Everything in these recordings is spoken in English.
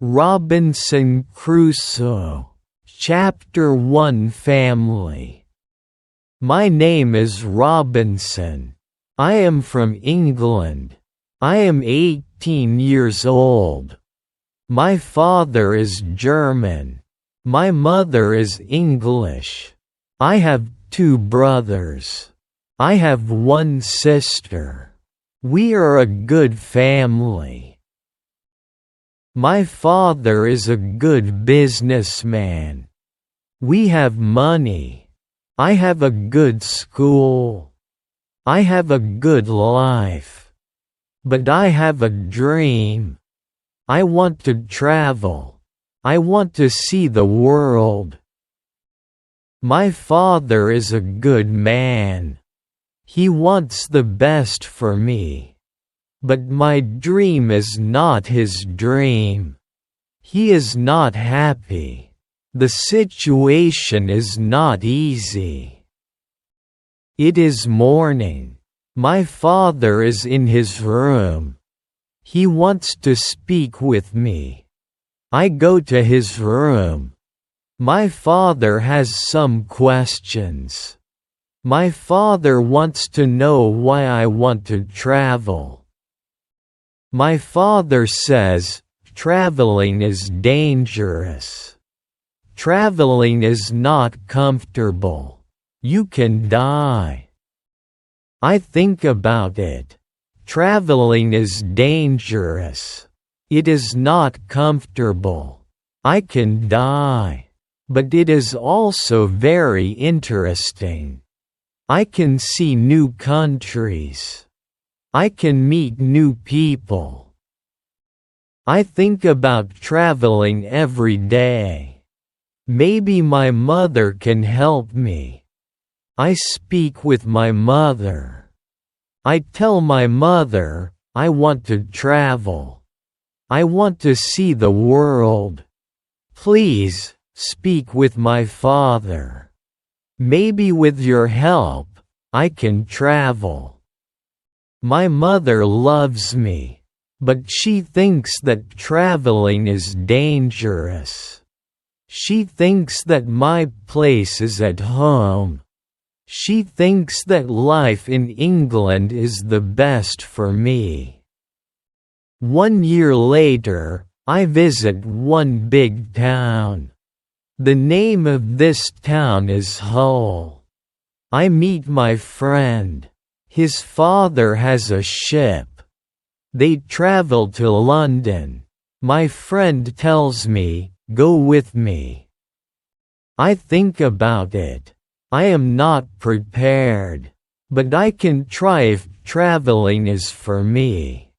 Robinson Crusoe. Chapter 1 Family. My name is Robinson. I am from England. I am 18 years old. My father is German. My mother is English. I have 2 brothers. I have 1 sister. We are a good family. My father is a good businessman. We have money. I have a good school. I have a good life. But I have a dream. I want to travel. I want to see the world. My father is a good man. He wants the best for me. But my dream is not his dream. He is not happy. The situation is not easy. It is morning. My father is in his room. He wants to speak with me. I go to his room. My father has some questions. My father wants to know why I want to travel. My father says, traveling is dangerous. Traveling is not comfortable. You can die. I think about it. Traveling is dangerous. It is not comfortable. I can die. But it is also very interesting. I can see new countries. I can meet new people. I think about traveling every day. Maybe my mother can help me. I speak with my mother. I tell my mother, I want to travel. I want to see the world. Please, speak with my father. Maybe with your help, I can travel. My mother loves me, but she thinks that traveling is dangerous. She thinks that my place is at home. She thinks that life in England is the best for me. 1 year later, I visit one big town. The name of this town is Hull. I meet my friend. His father has a ship. They travel to London. My friend tells me, go with me. I think about it. I am not prepared. But I can try if traveling is for me.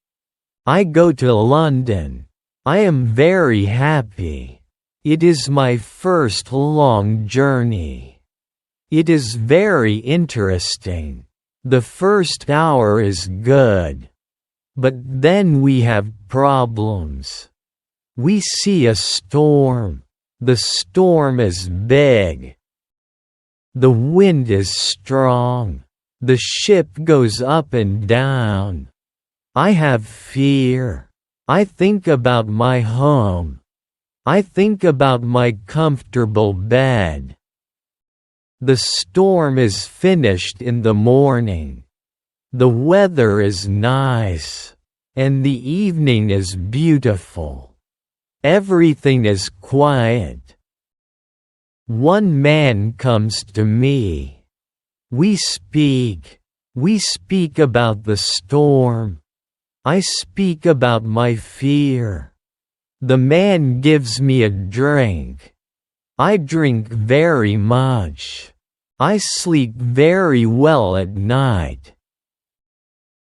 I go to London. I am very happy. It is my first long journey. It is very interesting. The first hour is good. But then we have problems. We see a storm. The storm is big. The wind is strong. The ship goes up and down. I have fear. I think about my home. I think about my comfortable bed. The storm is finished in the morning. The weather is nice. And the evening is beautiful. Everything is quiet. One man comes to me. We speak. We speak about the storm. I speak about my fear. The man gives me a drink. I drink very much. I sleep very well at night.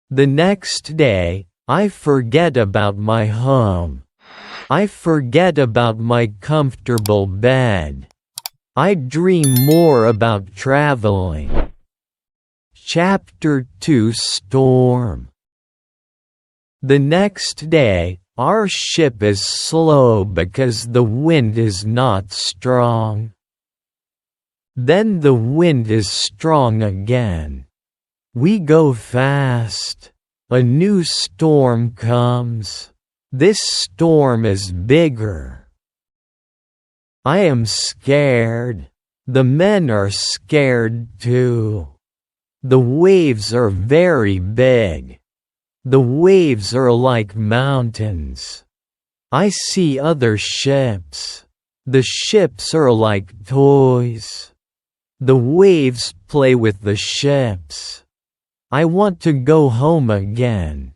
The next day, I forget about my home. I forget about my comfortable bed. I dream more about traveling. Chapter 2 Storm. The next day, our ship is slow because the wind is not strong. Then the wind is strong again. We go fast. A new storm comes. This storm is bigger. I am scared. The men are scared too. The waves are very big. The waves are like mountains. I see other ships. The ships are like toys. The waves play with the ships. I want to go home again.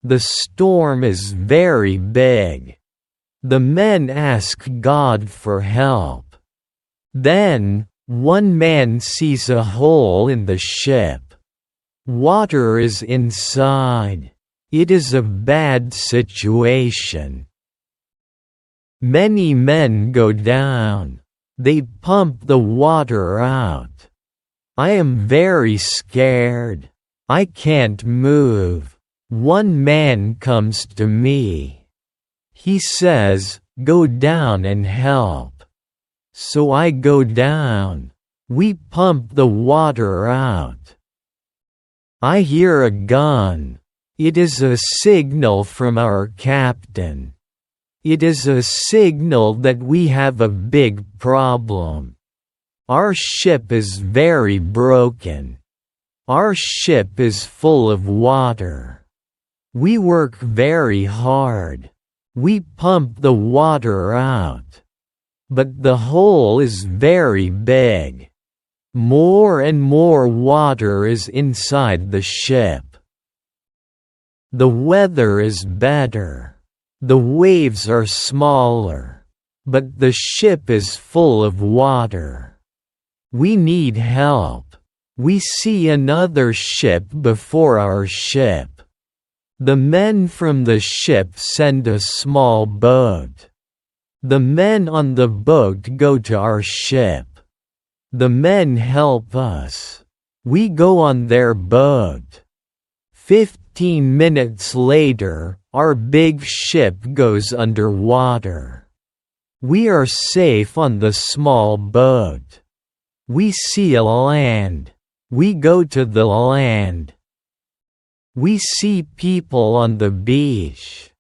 The storm is very big. The men ask God for help. Then, one man sees a hole in the ship. Water is inside. It is a bad situation. Many men go down. They pump the water out. I am very scared. I can't move. One man comes to me. He says, "Go down and help." So I go down. We pump the water out. I hear a gun. It is a signal from our captain. It is a signal that we have a big problem. Our ship is very broken. Our ship is full of water. We work very hard. We pump the water out. But the hole is very big. More and more water is inside the ship. The weather is better. The waves are smaller. But the ship is full of water. We need help. We see another ship before our ship. The men from the ship send a small boat. The men on the boat go to our ship. The men help us. We go on their boat. 15 minutes later, our big ship goes underwater. We are safe on the small boat. We see a land. We go to the land. We see people on the beach.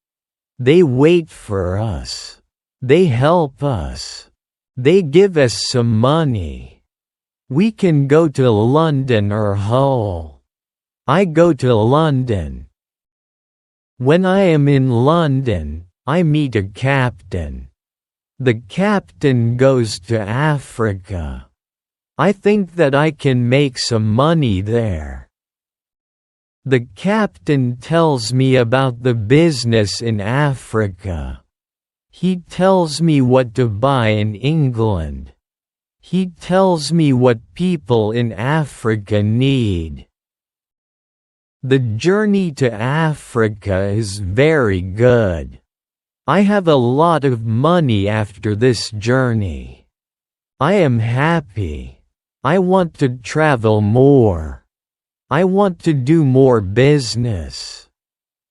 They wait for us. They help us. They give us some money. We can go to London or Hull. I go to London. When I am in London, I meet a captain. The captain goes to Africa. I think that I can make some money there. The captain tells me about the business in Africa. He tells me what to buy in England. He tells me what people in Africa need. The journey to Africa is very good. I have a lot of money after this journey. I am happy. I want to travel more. I want to do more business.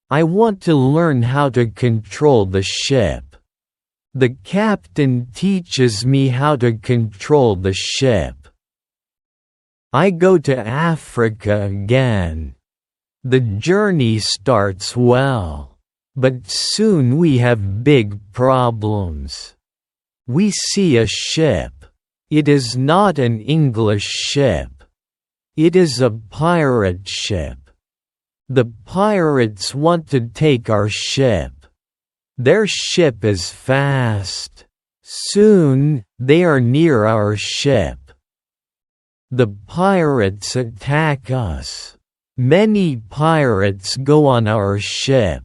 I want to learn how to control the ship. The captain teaches me how to control the ship. I go to Africa again. The journey starts well, but soon we have big problems. We see a ship. It is not an English ship. It is a pirate ship. The pirates want to take our ship. Their ship is fast. Soon, they are near our ship. The pirates attack us. Many pirates go on our ship.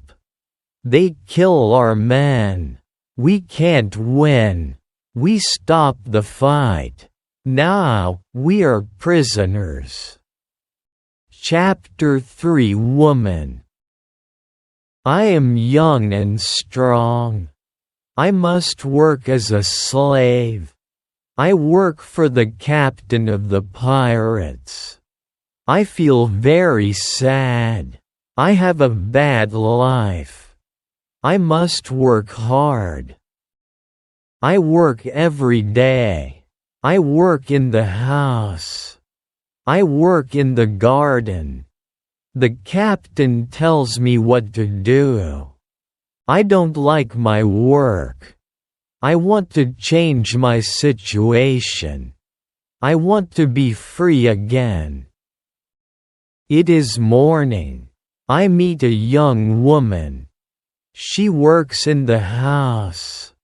They kill our men. We can't win. We stop the fight. Now, we are prisoners. Chapter 3 Woman. I am young and strong. I must work as a slave. I work for the captain of the pirates. I feel very sad. I have a bad life. I must work hard. I work every day. I work in the house. I work in the garden. The captain tells me what to do. I don't like my work. I want to change my situation. I want to be free again. It is morning. I meet a young woman. She works in the house.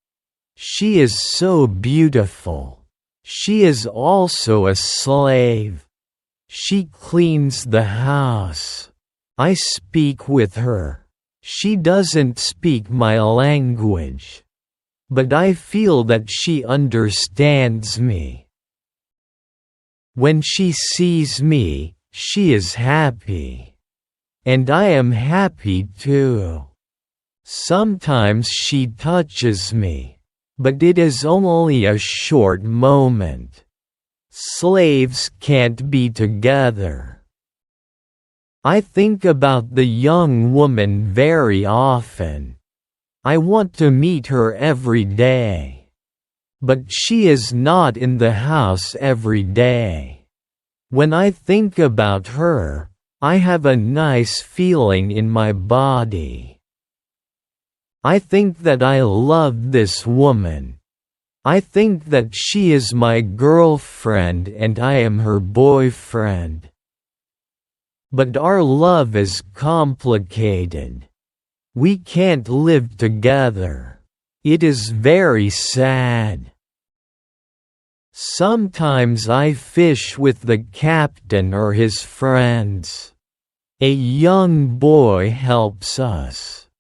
She is so beautiful. She is also a slave. She cleans the house. I speak with her. She doesn't speak my language, but I feel that she understands me. When she sees me, she is happy. And I am happy too. Sometimes she touches me, but it is only a short moment. Slaves can't be together. I think about the young woman very often. I want to meet her every day. But she is not in the house every day. When I think about her, I have a nice feeling in my body. I think that I love this woman. I think that she is my girlfriend and I am her boyfriend. But our love is complicated. We can't live together. It is very sad. Sometimes I fish with the captain or his friends. A young boy helps us.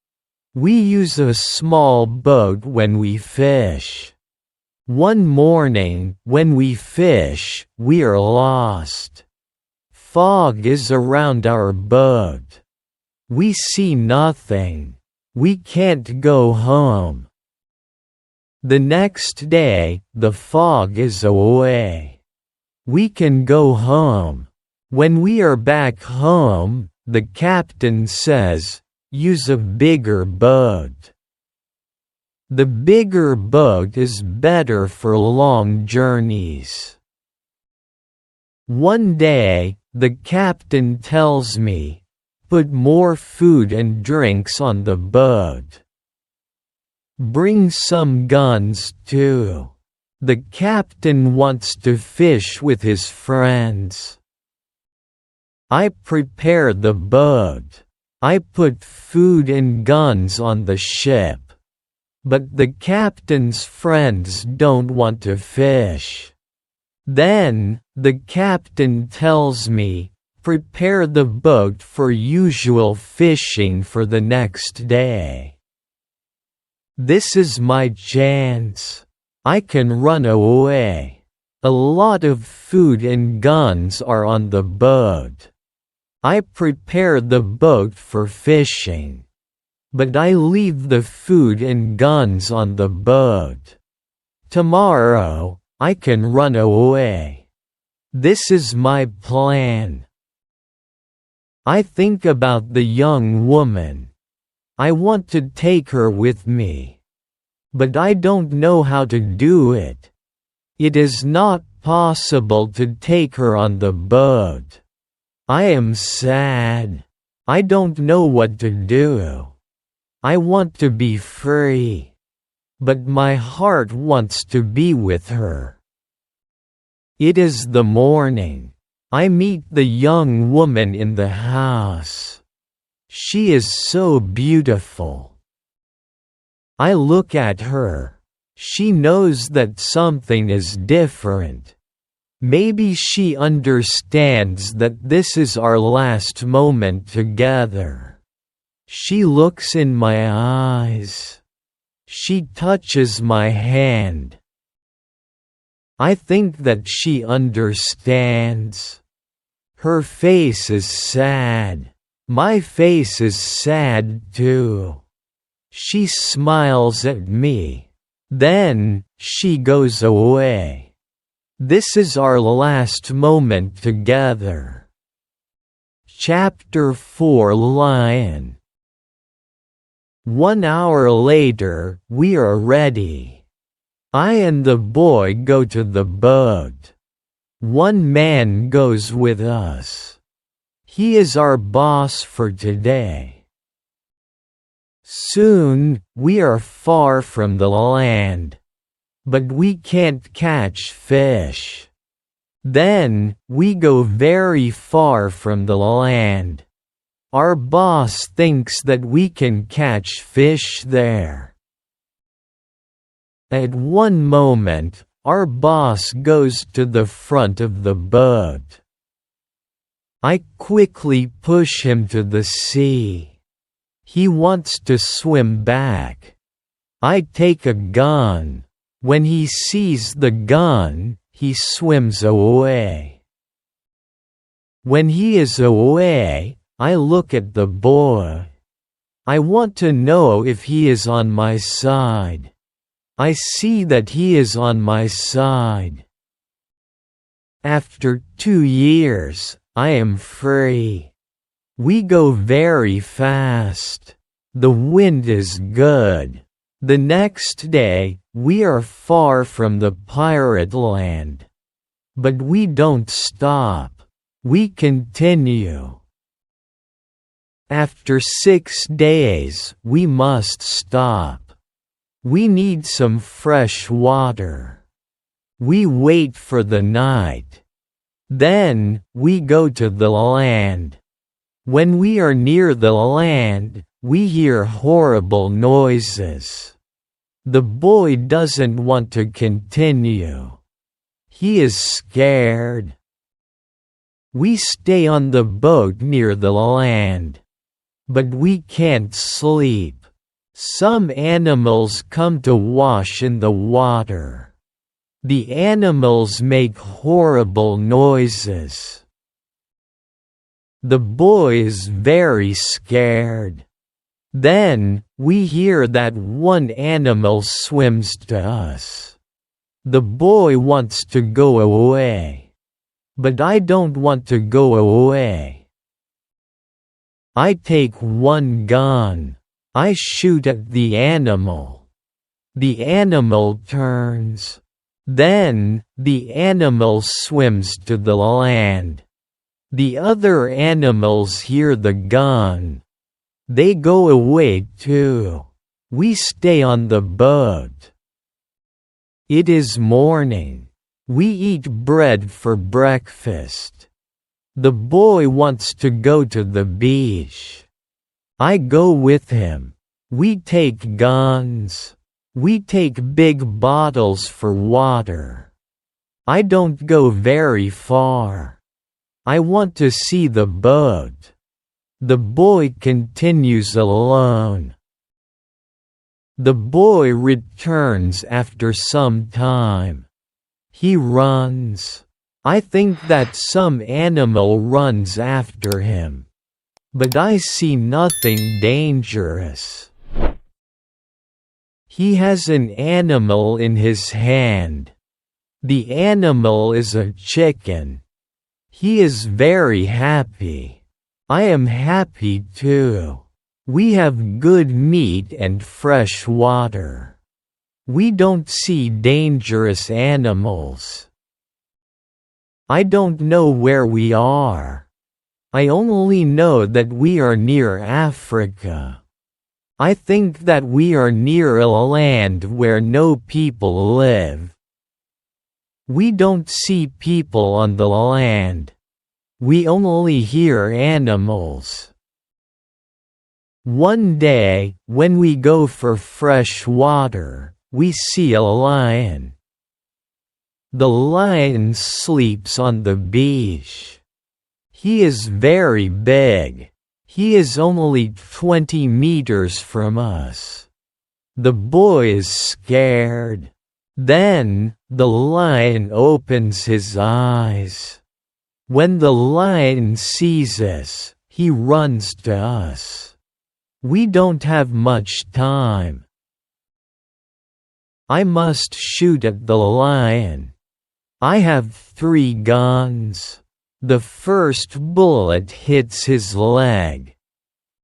We use a small boat when we fish. One morning, when we fish, we are lost. Fog is around our boat. We see nothing. We can't go home. The next day, the fog is away. We can go home. When we are back home, the captain says, "Use a bigger boat." The bigger boat is better for long journeys. One day, the captain tells me, "Put more food and drinks on the boat. Bring some guns too." The captain wants to fish with his friends. I prepare the boat. I put food and guns on the ship. But the captain's friends don't want to fish. Then, the captain tells me, "Prepare the boat for usual fishing for the next day." This is my chance. I can run away. A lot of food and guns are on the boat. I prepare the boat for fishing. But I leave the food and guns on the boat. Tomorrow, I can run away. This is my plan. I think about the young woman. I want to take her with me. But I don't know how to do it. It is not possible to take her on the boat. I am sad. I don't know what to do. I want to be free. But my heart wants to be with her. It is the morning. I meet the young woman in the house. She is so beautiful. I look at her. She knows that something is different. Maybe she understands that this is our last moment together. She looks in my eyes. She touches my hand. I think that she understands. Her face is sad. My face is sad too. She smiles at me. Then, she goes away. This is our last moment together. Chapter 4 Lion. 1 hour later, we are ready. I and the boy go to the boat. One man goes with us. He is our boss for today. Soon, we are far from the land. But we can't catch fish. Then, we go very far from the land. Our boss thinks that we can catch fish there. At one moment, our boss goes to the front of the boat. I quickly push him to the sea. He wants to swim back. I take a gun. When he sees the gun, he swims away. When he is away, I look at the boy. I want to know if he is on my side. I see that he is on my side. After 2 years, I am free. We go very fast. The wind is good. The next day, we are far from the pirate land. But we don't stop. We continue. After 6 days, we must stop. We need some fresh water. We wait for the night. Then, we go to the land. When we are near the land, we hear horrible noises. The boy doesn't want to continue. He is scared. We stay on the boat near the land. But we can't sleep. Some animals come to wash in the water. The animals make horrible noises. The boy is very scared. Then, we hear that one animal swims to us. The boy wants to go away. But I don't want to go away. I take one gun. I shoot at the animal. The animal turns. Then, the animal swims to the land. The other animals hear the gun. They go away too. We stay on the boat. It is morning. We eat bread for breakfast. The boy wants to go to the beach. I go with him. We take guns. We take big bottles for water. I don't go very far. I want to see the boat. The boy continues alone. The boy returns after some time. He runs. I think that some animal runs after him. But I see nothing dangerous. He has an animal in his hand. The animal is a chicken. He is very happy. I am happy too. We have good meat and fresh water. We don't see dangerous animals. I don't know where we are. I only know that we are near Africa. I think that we are near a land where no people live. We don't see people on the land. We only hear animals. One day, when we go for fresh water, we see a lion. The lion sleeps on the beach. He is very big. He is only 20 meters from us. The boy is scared. Then, the lion opens his eyes. When the lion sees us, he runs to us. We don't have much time. I must shoot at the lion. I have 3 guns. The first bullet hits his leg.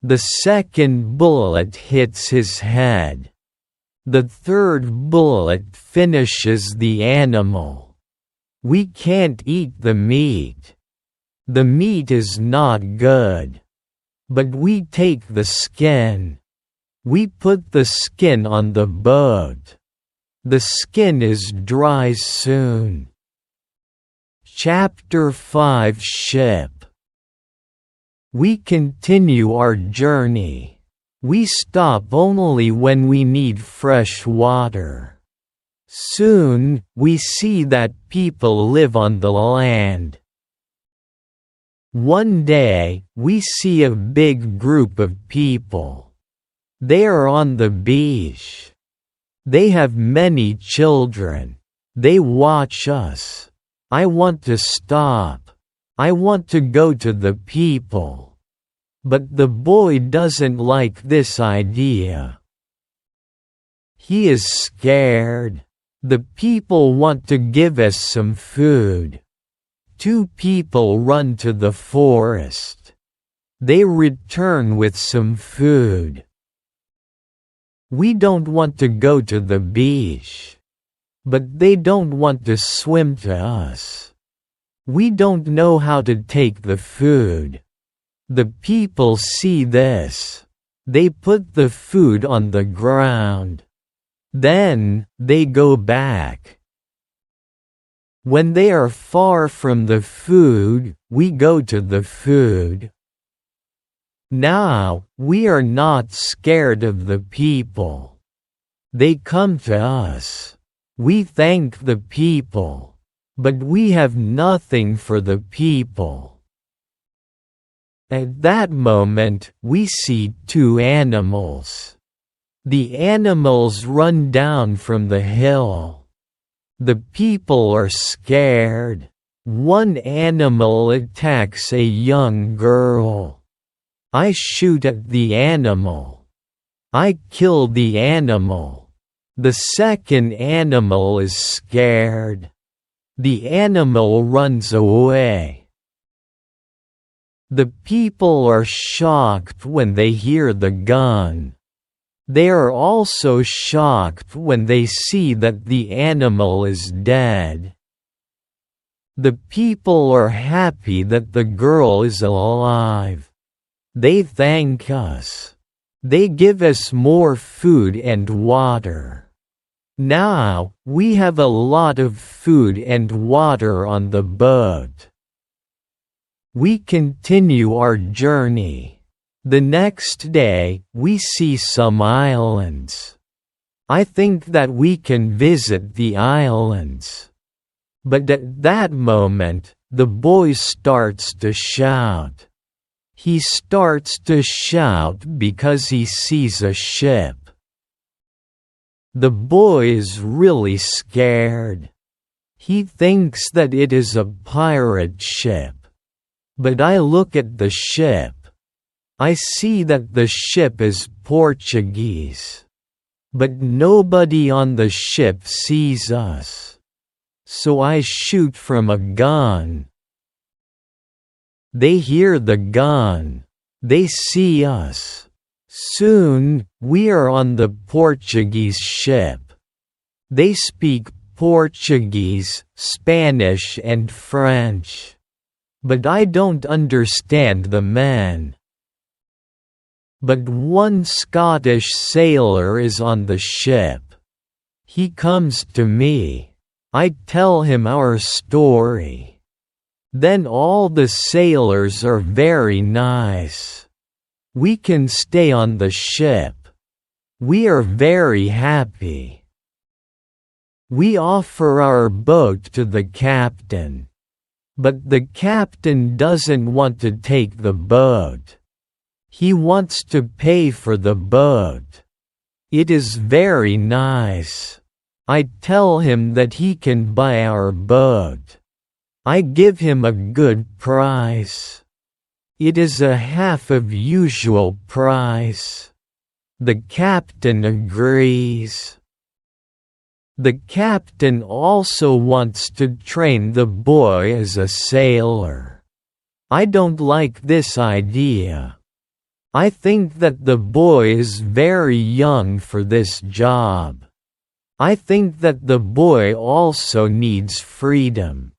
The second bullet hits his head. The third bullet finishes the animal. We can't eat the meat. The meat is not good. But we take the skin. We put the skin on the boat. The skin is dry soon. Chapter 5 Ship. We continue our journey. We stop only when we need fresh water. Soon, we see that people live on the land. One day, we see a big group of people. They are on the beach. They have many children. They watch us. I want to stop. I want to go to the people. But the boy doesn't like this idea. He is scared. The people want to give us some food. 2 people run to the forest. They return with some food. We don't want to go to the beach. But they don't want to swim to us. We don't know how to take the food. The people see this. They put the food on the ground. Then, they go back. When they are far from the food, we go to the food. Now, we are not scared of the people. They come to us. We thank the people. But we have nothing for the people. At that moment, we see 2 animals. The animals run down from the hill. The people are scared. One animal attacks a young girl. I shoot at the animal. I kill the animal. The second animal is scared. The animal runs away. The people are shocked when they hear the gun. They are also shocked when they see that the animal is dead. The people are happy that the girl is alive. They thank us. They give us more food and water. Now, we have a lot of food and water on the boat. We continue our journey. The next day, we see some islands. I think that we can visit the islands. But at that moment, the boy starts to shout. He starts to shout because he sees a ship. The boy is really scared. He thinks that it is a pirate ship. But I look at the ship. I see that the ship is Portuguese. But nobody on the ship sees us. So I shoot from a gun. They hear the gun. They see us. Soon, we are on the Portuguese ship. They speak Portuguese, Spanish and French. But I don't understand the men. But one Scottish sailor is on the ship. He comes to me. I tell him our story. Then all the sailors are very nice. We can stay on the ship. We are very happy. We offer our boat to the captain. But the captain doesn't want to take the boat. He wants to pay for the boat. It is very nice. I tell him that he can buy our boat. I give him a good price. It is a half of usual price. The captain agrees. The captain also wants to train the boy as a sailor. I don't like this idea. I think that the boy is very young for this job. I think that the boy also needs freedom.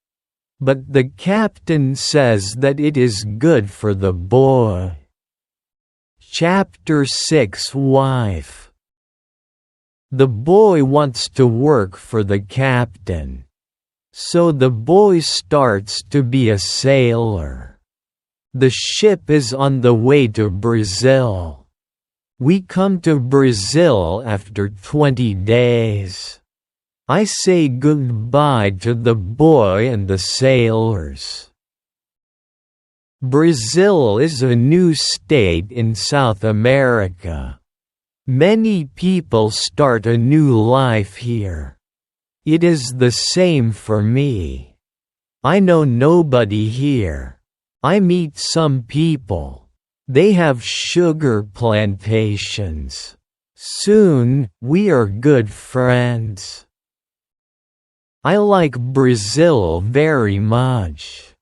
But the captain says that it is good for the boy. Chapter 6 Wife. The boy wants to work for the captain. So the boy starts to be a sailor. The ship is on the way to Brazil. We come to Brazil after 20 days. I say goodbye to the boy and the sailors. Brazil is a new state in South America. Many people start a new life here. It is the same for me. I know nobody here. I meet some people. They have sugar plantations. Soon, we are good friends. I like Brazil very much.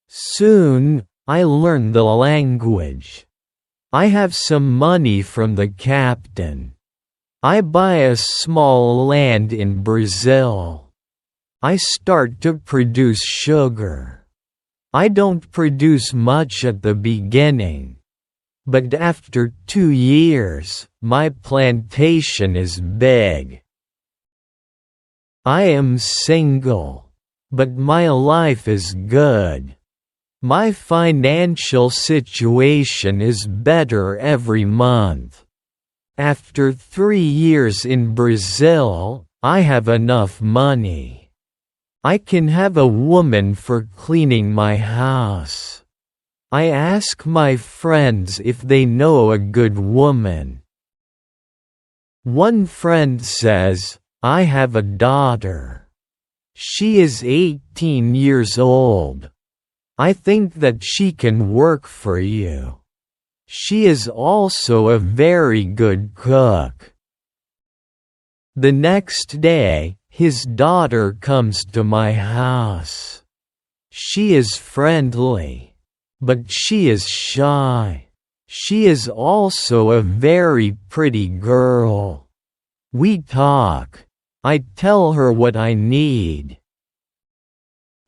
Soon, I learn the language. I have some money from the captain. I buy a small land in Brazil. I start to produce sugar. I don't produce much at the beginning. But after 2 years, my plantation is big. I am single. But my life is good. My financial situation is better every month. After 3 years in Brazil, I have enough money. I can have a woman for cleaning my house. I ask my friends if they know a good woman. One friend says, I have a daughter. She is 18 years old. I think that she can work for you. She is also a very good cook. The next day, his daughter comes to my house. She is friendly. But she is shy. She is also a very pretty girl. We talk. I tell her what I need.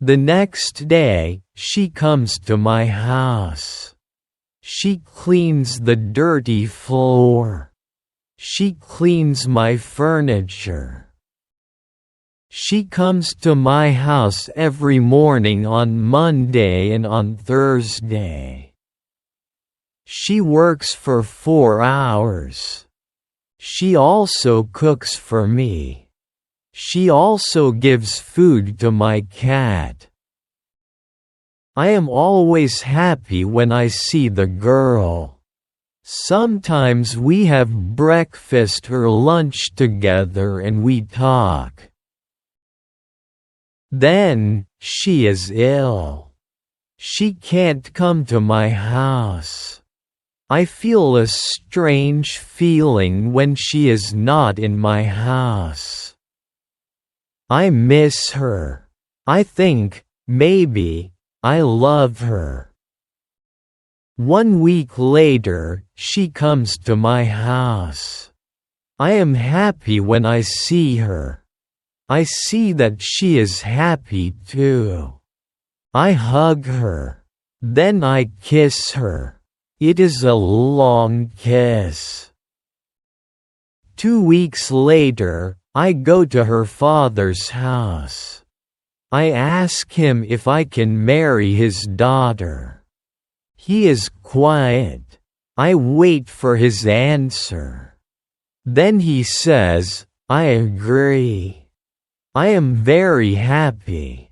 The next day, she comes to my house. She cleans the dirty floor. She cleans my furniture. She comes to my house every morning on Monday and on Thursday. She works for 4 hours. She also cooks for me. She also gives food to my cat. I am always happy when I see the girl. Sometimes we have breakfast or lunch together and we talk. Then, she is ill. She can't come to my house. I feel a strange feeling when she is not in my house. I miss her. I think, maybe, I love her. 1 week later, she comes to my house. I am happy when I see her. I see that she is happy too. I hug her. Then I kiss her. It is a long kiss. 2 weeks later, I go to her father's house. I ask him if I can marry his daughter. He is quiet. I wait for his answer. Then he says, I agree. I am very happy.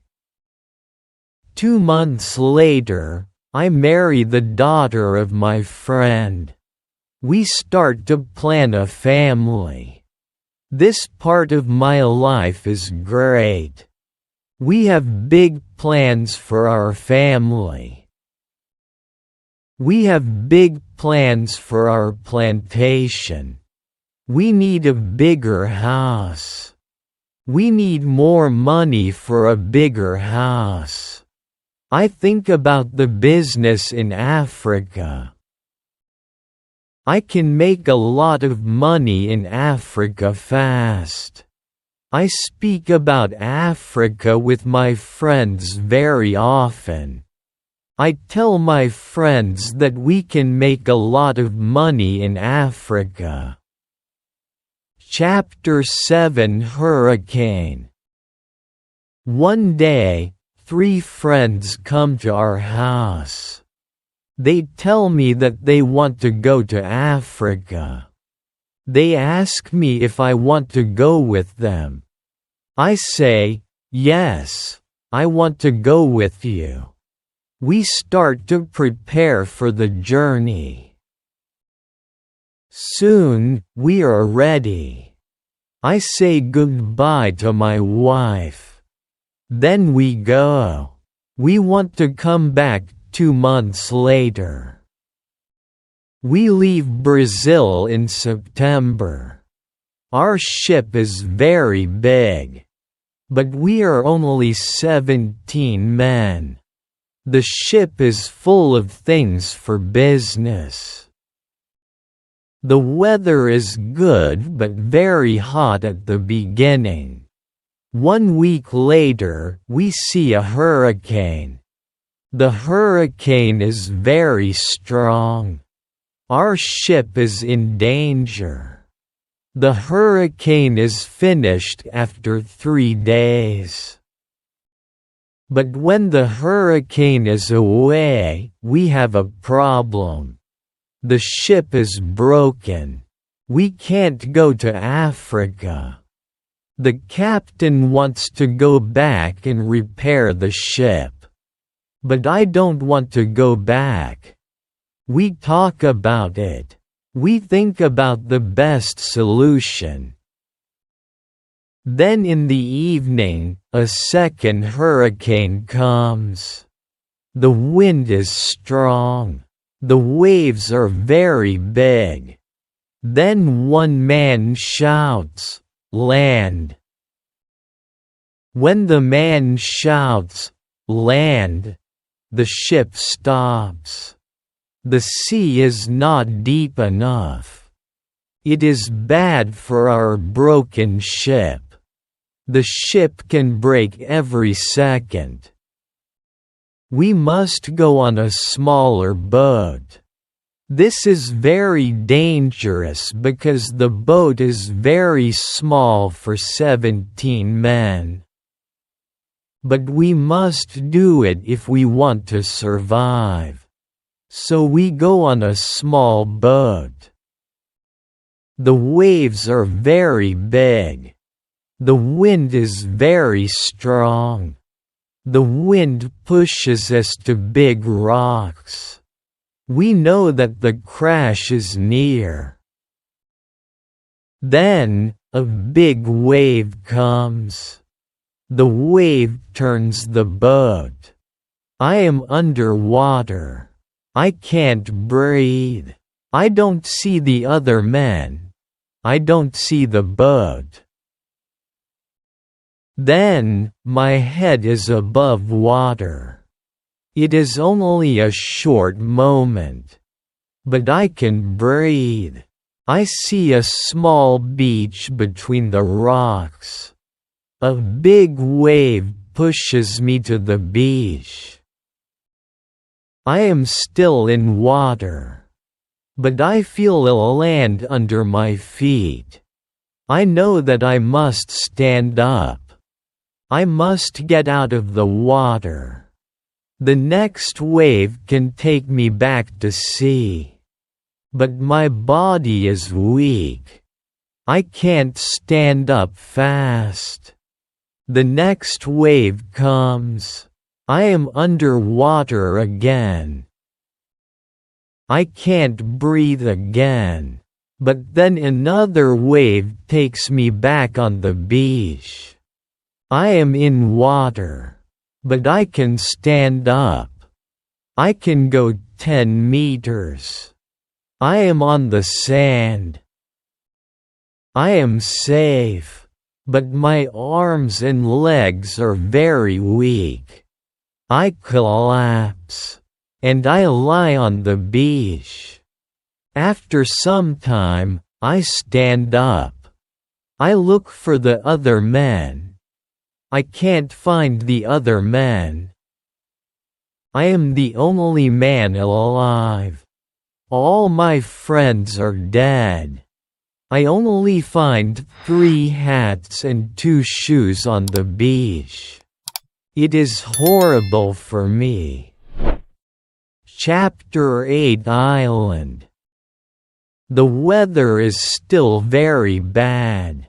2 months later, I marry the daughter of my friend. We start to plan a family. This part of my life is great. We have big plans for our family. We have big plans for our plantation. We need a bigger house. We need more money for a bigger house. I think about the business in Africa. I can make a lot of money in Africa fast. I speak about Africa with my friends very often. I tell my friends that we can make a lot of money in Africa. Chapter 7 Hurricane. One day, 3 friends come to our house. They tell me that they want to go to Africa. They ask me if I want to go with them. I say, yes, I want to go with you. We start to prepare for the journey. Soon, we are ready. I say goodbye to my wife. Then we go. We want to come back 2 months later. We leave Brazil in September. Our ship is very big. But we are only 17 men. The ship is full of things for business. The weather is good but very hot at the beginning. 1 week later, we see a hurricane. The hurricane is very strong. Our ship is in danger. The hurricane is finished after 3 days. But when the hurricane is away, we have a problem. The ship is broken. We can't go to Africa. The captain wants to go back and repair the ship. But I don't want to go back. We talk about it. We think about the best solution. Then in the evening, a second hurricane comes. The wind is strong. The waves are very big. Then one man shouts, "Land!" When the man shouts, "Land!" the ship stops. The sea is not deep enough. It is bad for our broken ship. The ship can break every second. We must go on a smaller boat. This is very dangerous because the boat is very small for 17 men. But we must do it if we want to survive. So we go on a small boat. The waves are very big. The wind is very strong. The wind pushes us to big rocks. We know that the crash is near. Then, a big wave comes. The wave turns the boat. I am underwater. I can't breathe. I don't see the other men. I don't see the boat. Then, my head is above water. It is only a short moment. But I can breathe. I see a small beach between the rocks. A big wave pushes me to the beach. I am still in water. But I feel a land under my feet. I know that I must stand up. I must get out of the water. The next wave can take me back to sea. But my body is weak. I can't stand up fast. The next wave comes. I am underwater again. I can't breathe again. But then another wave takes me back on the beach. I am in water. But I can stand up. I can go 10 meters. I am on the sand. I am safe. But my arms and legs are very weak. I collapse. And I lie on the beach. After some time, I stand up. I look for the other men. I can't find the other men. I am the only man alive. All my friends are dead. I only find 3 hats and 2 shoes on the beach. It is horrible for me. Chapter 8 Island. The weather is still very bad.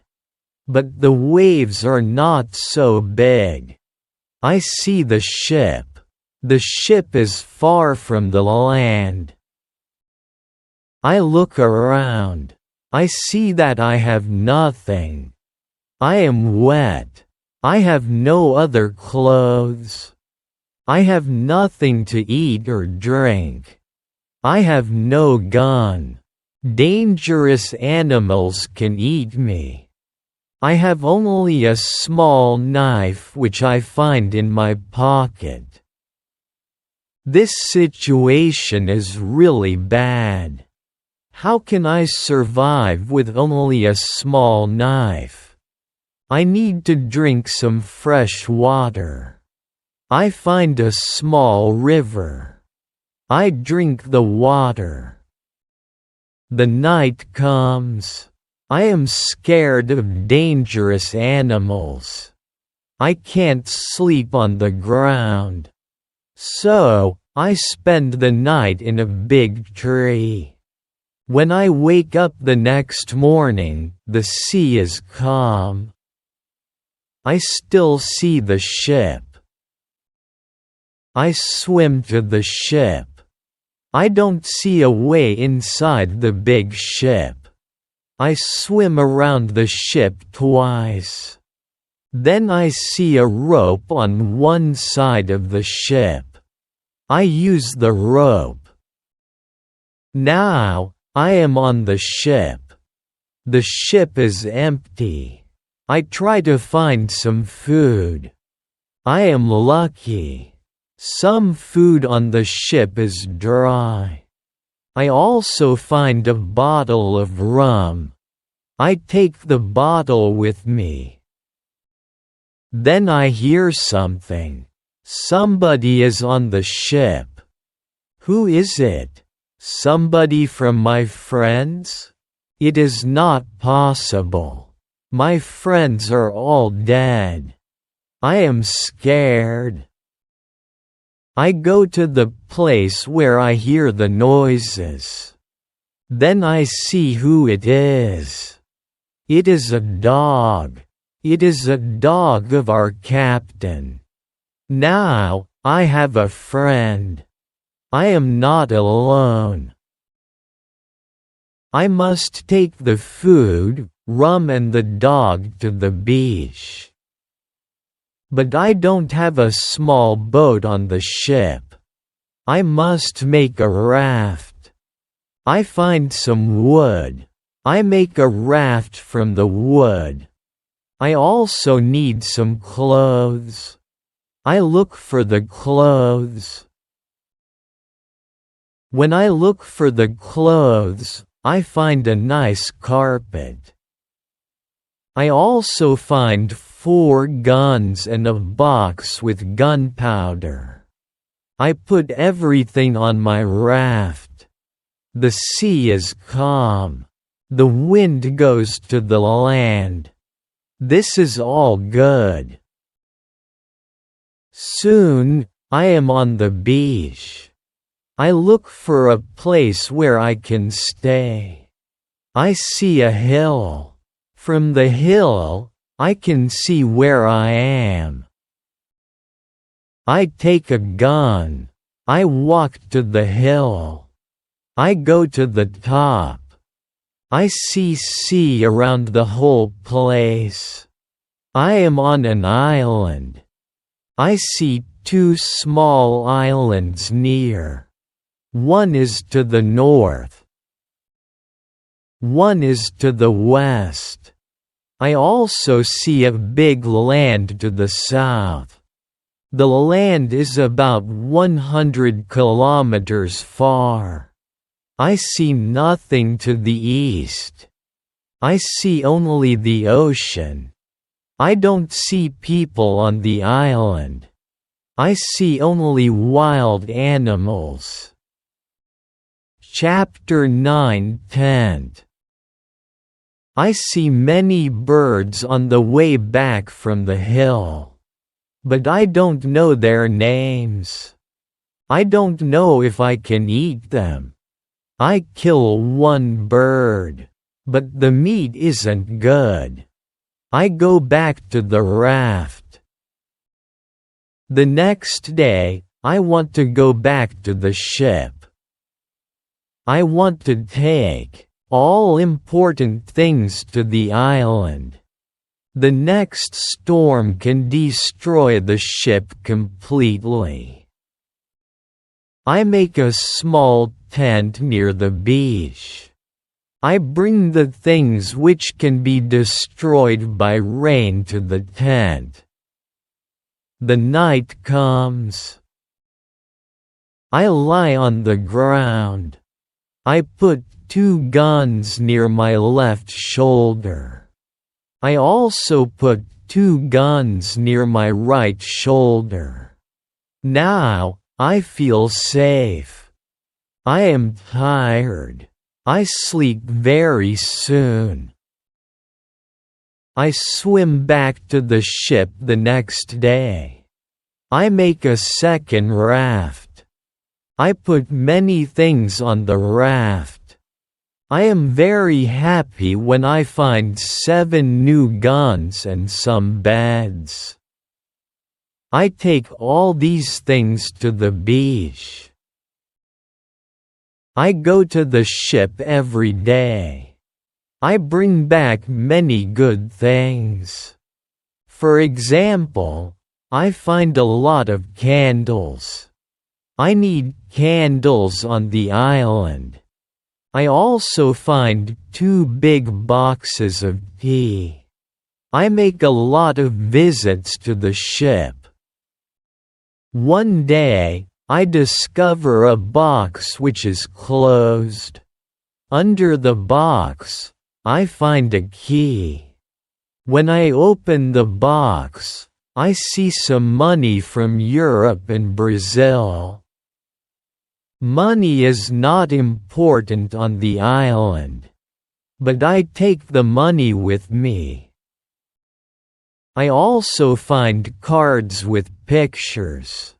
But the waves are not so big. I see the ship. The ship is far from the land. I look around. I see that I have nothing. I am wet. I have no other clothes. I have nothing to eat or drink. I have no gun. Dangerous animals can eat me. I have only a small knife which I find in my pocket. This situation is really bad. How can I survive with only a small knife? I need to drink some fresh water. I find a small river. I drink the water. The night comes. I am scared of dangerous animals. I can't sleep on the ground. So, I spend the night in a big tree. When I wake up the next morning, the sea is calm. I still see the ship. I swim to the ship. I don't see a way inside the big ship. I swim around the ship twice. Then I see a rope on one side of the ship. I use the rope. Now, I am on the ship. The ship is empty. I try to find some food. I am lucky. Some food on the ship is dry. I also find a bottle of rum. I take the bottle with me. Then I hear something. Somebody is on the ship. Who is it? Somebody from my friends? It is not possible. My friends are all dead. I am scared. I go to the place where I hear the noises. Then I see who it is. It is a dog. It is a dog of our captain. Now, I have a friend. I am not alone. I must take the food, rum and the dog to the beach. But I don't have a small boat on the ship. I must make a raft. I find some wood. I make a raft from the wood. I also need some clothes. I look for the clothes. When I look for the clothes, I find a nice carpet. I also find 4 guns and a box with gunpowder. I put everything on my raft. The sea is calm. The wind goes to the land. This is all good. Soon, I am on the beach. I look for a place where I can stay. I see a hill. From the hill, I can see where I am. I take a gun. I walk to the hill. I go to the top. I see sea around the whole place. I am on an island. I see 2 small islands near. One is to the north. One is to the west. I also see a big land to the south. The land is about 100 kilometers far. I see nothing to the east. I see only the ocean. I don't see people on the island. I see only wild animals. Chapter 9 Tent. I see many birds on the way back from the hill. But I don't know their names. I don't know if I can eat them. I kill one bird, but the meat isn't good. I go back to the raft. The next day, I want to go back to the ship. I want to take all important things to the island. The next storm can destroy the ship completely. I make a small tent near the beach. I bring the things which can be destroyed by rain to the tent. The night comes. I lie on the ground. I put 2 guns near my left shoulder. I also put 2 guns near my right shoulder. Now, I feel safe. I am tired. I sleep very soon. I swim back to the ship the next day. I make a second raft. I put many things on the raft. I am very happy when I find 7 new guns and some beds. I take all these things to the beach. I go to the ship every day. I bring back many good things. For example, I find a lot of candles. I need candles on the island. I also find 2 big boxes of tea. I make a lot of visits to the ship. One day, I discover a box which is closed. Under the box, I find a key. When I open the box, I see some money from Europe and Brazil. Money is not important on the island, but I take the money with me. I also find cards with pictures.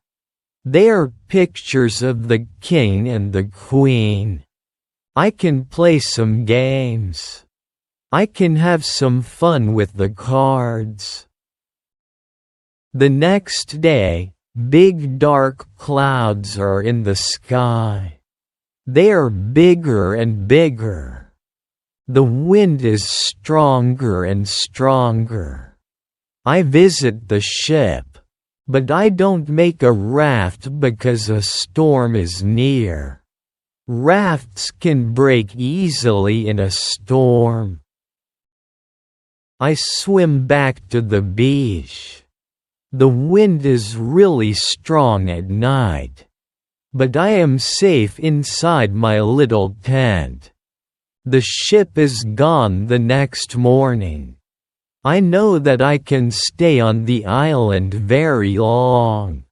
They are pictures of the king and the queen. I can play some games. I can have some fun with the cards. The next day, big dark clouds are in the sky. They are bigger and bigger. The wind is stronger and stronger. I visit the ship, but I don't make a raft because a storm is near. Rafts can break easily in a storm. I swim back to the beach. The wind is really strong at night. But I am safe inside my little tent. The ship is gone the next morning. I know that I can stay on the island very long.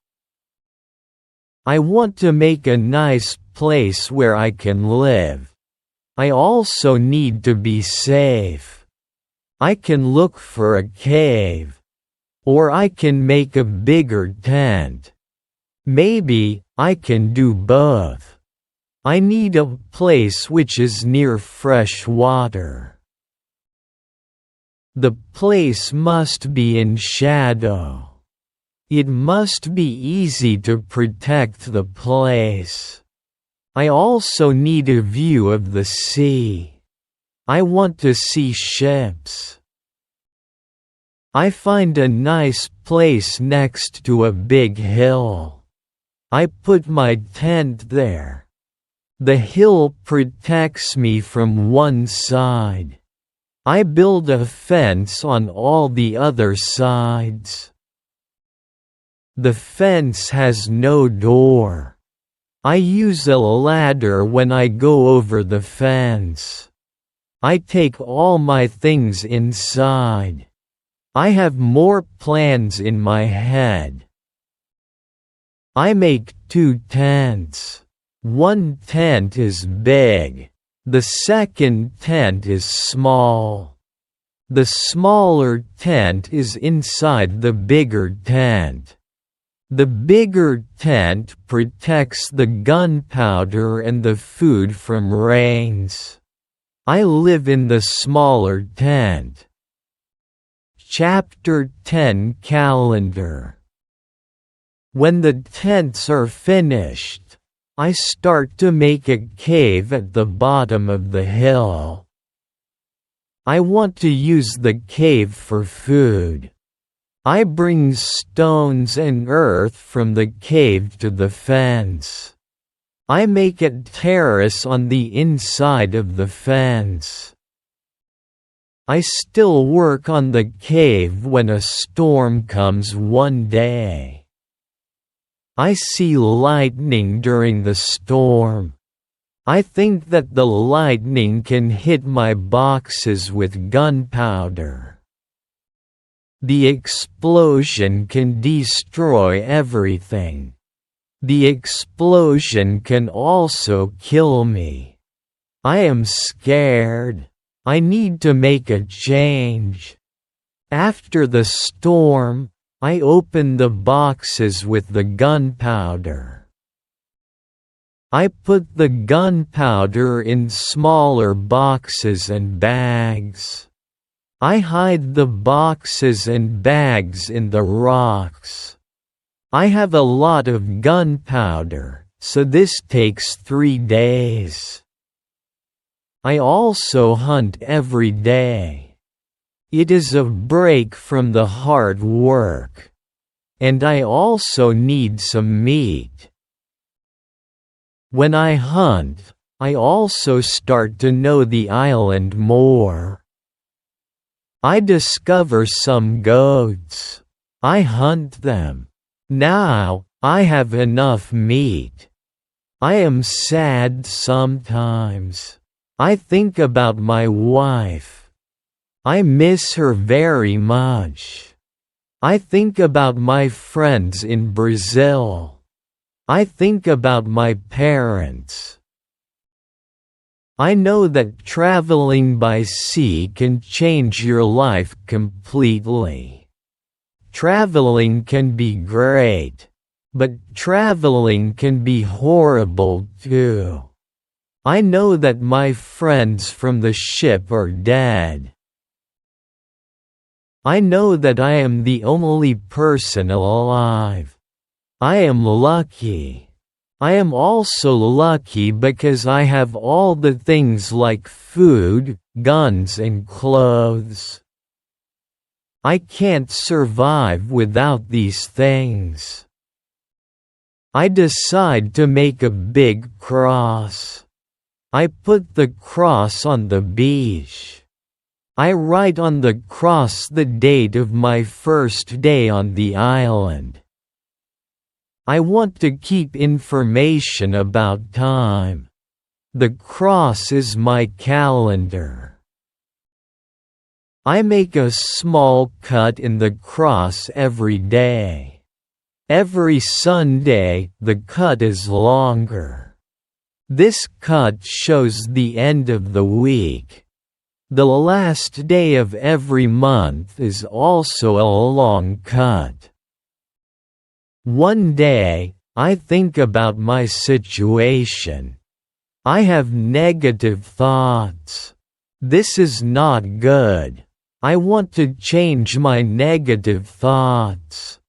I want to make a nice place where I can live. I also need to be safe. I can look for a cave. Or I can make a bigger tent. Maybe I can do both. I need a place which is near fresh water. The place must be in shadow. It must be easy to protect the place. I also need a view of the sea. I want to see ships. I find a nice place next to a big hill. I put my tent there. The hill protects me from one side. I build a fence on all the other sides. The fence has no door. I use a ladder when I go over the fence. I take all my things inside. I have more plans in my head. I make 2 tents. One tent is big. The second tent is small. The smaller tent is inside the bigger tent. The bigger tent protects the gunpowder and the food from rains. I live in the smaller tent. Chapter 10 Calendar. When the tents are finished, I start to make a cave at the bottom of the hill. I want to use the cave for food. I bring stones and earth from the cave to the fence. I make a terrace on the inside of the fence. I still work on the cave when a storm comes one day. I see lightning during the storm. I think that the lightning can hit my boxes with gunpowder. The explosion can destroy everything. The explosion can also kill me. I am scared. I need to make a change. After the storm, I open the boxes with the gunpowder. I put the gunpowder in smaller boxes and bags. I hide the boxes and bags in the rocks. I have a lot of gunpowder, so this takes 3 days. I also hunt every day. It is a break from the hard work. And I also need some meat. When I hunt, I also start to know the island more. I discover some goats. I hunt them. Now, I have enough meat. I am sad sometimes. I think about my wife. I miss her very much. I think about my friends in Brazil. I think about my parents. I know that traveling by sea can change your life completely. Traveling can be great, but traveling can be horrible too. I know that my friends from the ship are dead. I know that I am the only person alive. I am lucky. I am also lucky because I have all the things like food, guns and clothes. I can't survive without these things. I decide to make a big cross. I put the cross on the beach. I write on the cross the date of my first day on the island. I want to keep information about time. The cross is my calendar. I make a small cut in the cross every day. Every Sunday, the cut is longer. This cut shows the end of the week. The last day of every month is also a long cut. One day, I think about my situation. I have negative thoughts. This is not good. I want to change my negative thoughts.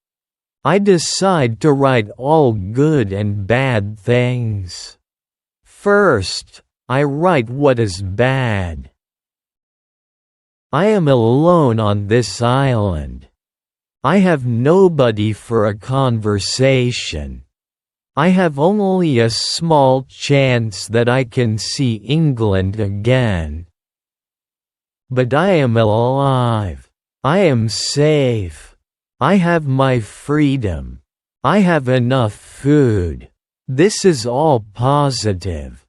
I decide to write all good and bad things. First, I write what is bad. I am alone on this island. I have nobody for a conversation. I have only a small chance that I can see England again. But I am alive. I am safe. I have my freedom. I have enough food. This is all positive.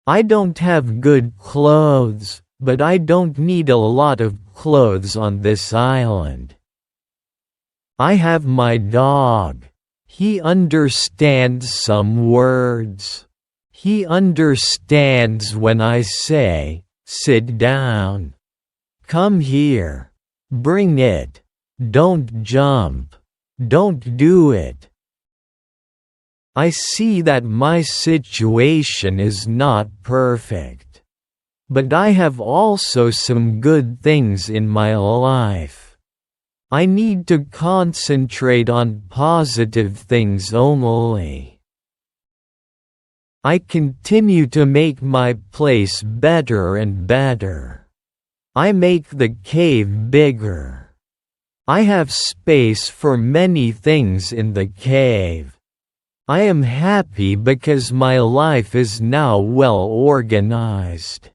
I don't have good clothes, but I don't need a lot of clothes on this island. I have my dog. He understands some words. He understands when I say, "Sit down. Come here. Bring it. Don't jump. Don't do it." I see that my situation is not perfect. But I have also some good things in my life. I need to concentrate on positive things only. I continue to make my place better and better. I make the cave bigger. I have space for many things in the cave. I am happy because my life is now well organized.